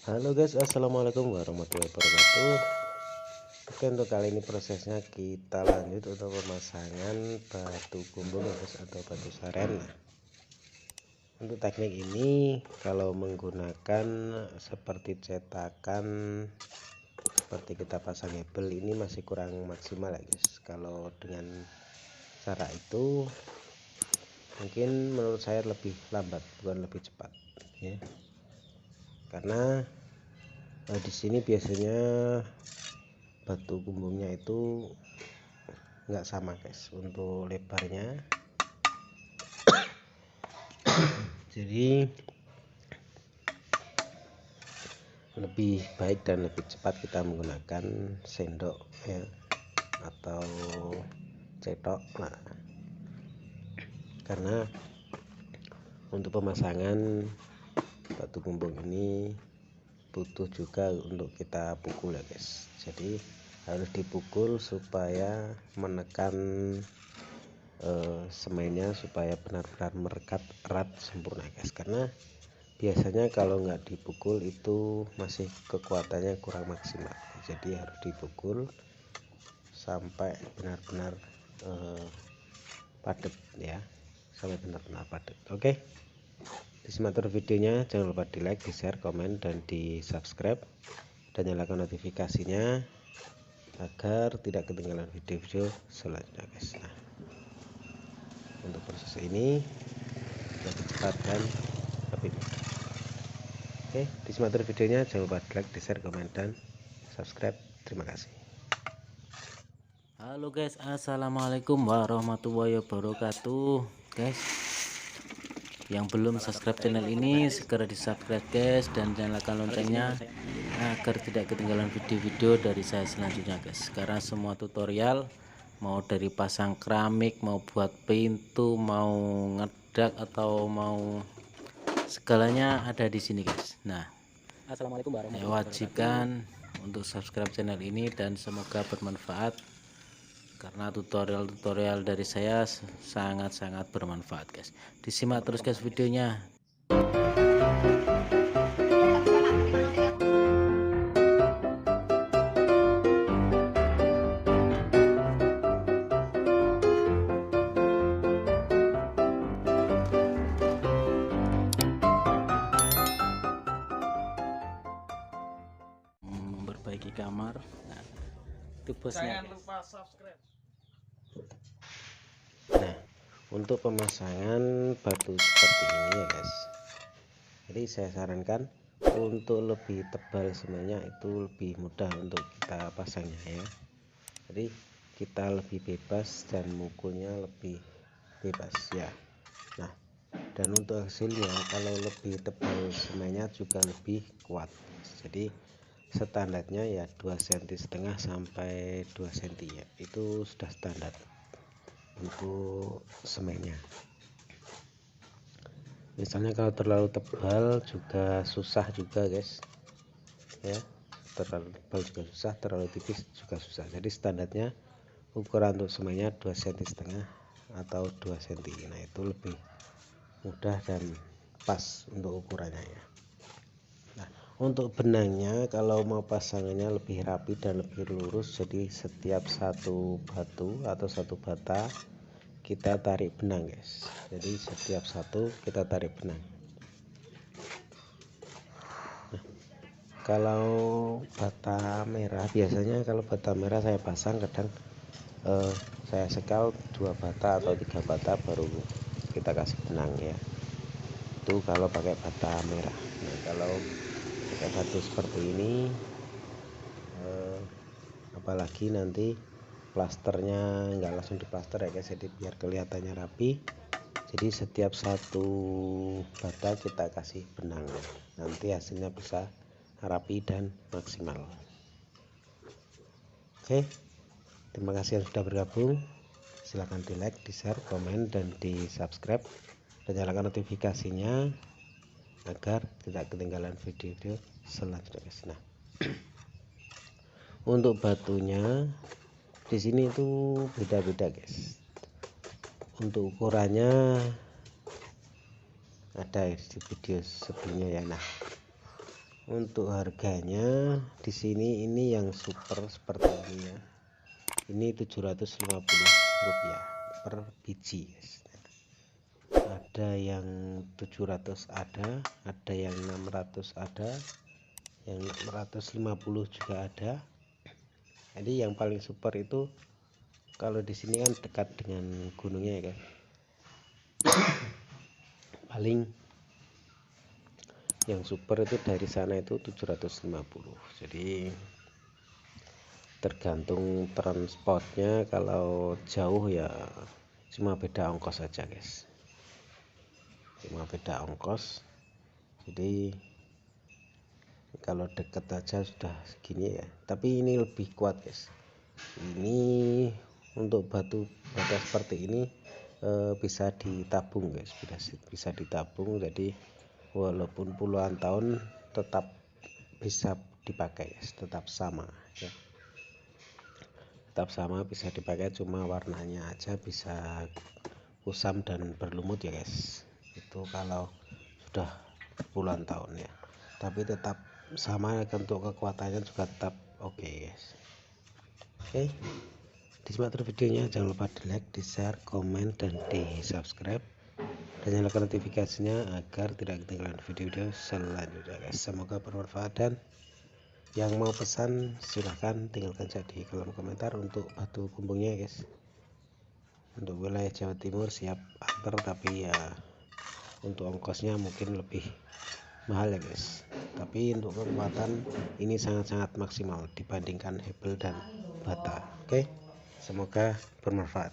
Halo guys, assalamualaikum warahmatullahi wabarakatuh. Oke, untuk kali ini prosesnya kita lanjut untuk pemasangan batu kumbung ya guys, atau batu saren. Untuk teknik ini kalau menggunakan seperti cetakan seperti kita pasang hebel ini masih kurang maksimal ya guys. Kalau dengan cara itu mungkin menurut saya lebih lambat, bukan lebih cepat ya, karena di sini biasanya batu kumbungnya itu nggak sama guys untuk lebarnya. Jadi lebih baik dan lebih cepat kita menggunakan sendok ya, atau cetok. Nah, karena untuk pemasangan batu kumbung ini butuh juga untuk kita pukul ya guys. Jadi harus dipukul supaya menekan semennya supaya benar-benar merekat erat sempurna guys, karena biasanya kalau nggak dipukul itu masih kekuatannya kurang maksimal. Jadi harus dipukul sampai benar-benar padat ya, sampai benar-benar padat. Oke, disimak terus videonya, jangan lupa di like, di share, komen, dan di subscribe, dan nyalakan notifikasinya agar tidak ketinggalan video-video selanjutnya guys. Nah, untuk proses ini lebih cepat dan lebih mudah. Oke, disimak terus videonya, jangan lupa di like, di share, komen, dan subscribe. Terima kasih. Halo guys, assalamualaikum warahmatullahi wabarakatuh. Guys, yang belum subscribe channel ini segera di subscribe guys, dan nyalakan loncengnya agar tidak ketinggalan video-video dari saya selanjutnya guys. Karena semua tutorial, mau dari pasang keramik, mau buat pintu, mau ngedak, atau mau segalanya ada di sini guys. Nah, Assalamualaikum warahmatullahi saya wabarakatuh. wajibkan untuk subscribe channel ini, dan semoga bermanfaat karena tutorial-tutorial dari saya sangat-sangat bermanfaat guys. Disimak terus guys videonya. Memperbaiki kamar. Nah, itu bosnya. Jangan lupa subscribe. Nah, untuk pemasangan batu seperti ini ya guys, jadi saya sarankan untuk lebih tebal semuanya itu lebih mudah untuk kita pasangnya ya. Jadi kita lebih bebas dan mukulnya lebih bebas ya. Nah, dan untuk hasilnya kalau lebih tebal semuanya juga lebih kuat. Jadi standarnya ya 2,5 cm sampai 2 cm ya, itu sudah standar untuk semennya. Misalnya kalau terlalu tebal juga susah juga guys ya, terlalu tebal juga susah, terlalu tipis juga susah. Jadi standarnya ukuran untuk semennya 2,5 cm atau 2 cm. Nah, itu lebih mudah dan pas untuk ukurannya ya. Nah, untuk benangnya kalau mau pasangannya lebih rapi dan lebih lurus, jadi setiap satu batu atau satu bata kita tarik benang guys. Jadi setiap satu kita tarik benang. Nah, kalau bata merah, biasanya kalau bata merah saya pasang kadang saya sekal 2 bata atau 3 bata baru kita kasih benang ya. Itu kalau pakai bata merah. Nah, kalau pakai batu seperti ini apalagi nanti plasternya nggak langsung diplaster ya guys, jadi biar kelihatannya rapi, jadi setiap satu bata kita kasih benang, nanti hasilnya bisa rapi dan maksimal. Oke, terima kasih yang sudah bergabung. Silahkan di like, di share, komen, dan di subscribe, dan nyalakan notifikasinya agar tidak ketinggalan video-video selanjutnya guys. Nah, untuk batunya di sini itu beda-beda guys. Untuk ukurannya ada di video sebelumnya ya. Nah, Untuk harganya di sini ini yang super seperti ini ya, ini Rp750 per biji guys. Ada yang 700, ada yang 600, ada yang 650 juga ada. Jadi yang paling super itu kalau di sini kan dekat dengan gunungnya ya kan, paling yang super itu dari sana itu 750. Jadi tergantung transportnya, kalau jauh ya cuma beda ongkos saja guys, cuma beda ongkos. Jadi kalau deket aja sudah segini ya, tapi ini lebih kuat guys. Ini untuk batu bata seperti ini bisa ditabung guys, bisa ditabung. Jadi walaupun puluhan tahun tetap bisa dipakai guys, tetap sama ya, tetap sama bisa dipakai, cuma warnanya aja bisa kusam dan berlumut ya guys. Itu kalau sudah puluhan tahun ya, tapi tetap sama untuk kekuatannya juga tetap oke guys. Oke, disimak terus videonya, jangan lupa di like, di share, komen, dan di subscribe, dan nyalakan notifikasinya agar tidak ketinggalan video-video selanjutnya guys. Semoga bermanfaat, dan yang mau pesan silahkan tinggalkan saja di kolom komentar untuk batu bumbungnya guys. Untuk wilayah Jawa Timur siap antar, tapi ya untuk ongkosnya mungkin lebih mahal ya guys, tapi untuk kekuatan ini sangat-sangat maksimal dibandingkan hebel dan bata. Oke, semoga bermanfaat.